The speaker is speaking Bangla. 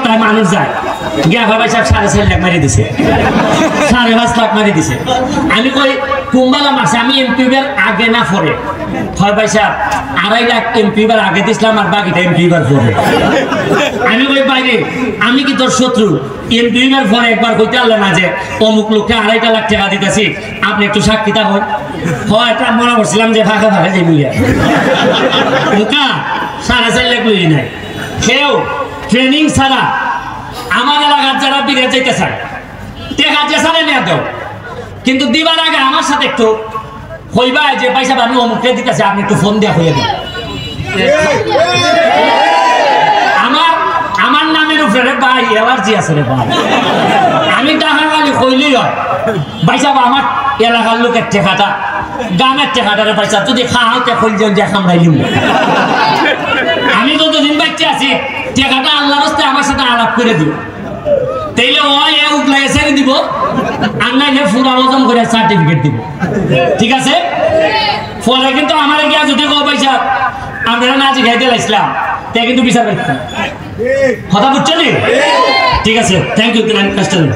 তাই মানুষ যায় গিয়া ভাই সাহেব 4.5 লাখ মারি দিছে 5.5 লাখ মারি দিছে আমি কই কুম্বালা মাসে আমি এমপিবার আগে না পরে হয় ভাই সাহেব 2.5 লাখ এমপিবার আগে দিছিলাম আর বাকিটা এমপিবার পরে আমি কই বাইরে আমি কি তোর শত্রু এমপিবার পরে একবার কইতে আল্লাহ না যে অমুক লোককে 2.5 লাখ টাকা দিতেছি আপনি একটু সাক্ষী থাকুন হয় এটা মনে করছিলাম যে ভাগে ভাগে যাই বুঝিয়া ওকা 4.5 লাখ লই নাই কেউ ট্রেনিং ছাড়া আমার এলাকার যারা বিদেশ যেতে চায় টেকা যে ছাড়ে নিয়ে দেও কিন্তু দিবার আগে আমার সাথে একটু কইবা যে পয়সা আমি অমুককে দিতেছি আপনি একটু ফোন দিয়ে হয়ে দেন আমার নামের উপরে ভাই অ্যালার্জি আছে রে ভাই আমি টাকা গালি কইলেই হয় পয়সা আমার এলাকার লোকের টেকাটা গ্রামের টেকাটারে পয়সা যদি খাওয়াতে খোল যে খামড়াইলিম আমি যতদিন বাচ্চা আছি টেকাটা আল্লাহর রাস্তায় আমার সাথে আলাপ করে দিও তাইলে ওই উগলাই ছেড়ে দিব আর নাইলে ফুল আলোচন করে সার্টিফিকেট দিব ঠিক আছে ফলে কিন্তু আমার গিয়া যদি কো পয়সা আমরা না আজ খাইতে লাইছিলাম তাই কিন্তু বিচার করতাম কথা বুঝছো নি ঠিক আছে থ্যাংক ইউ কাস্টমার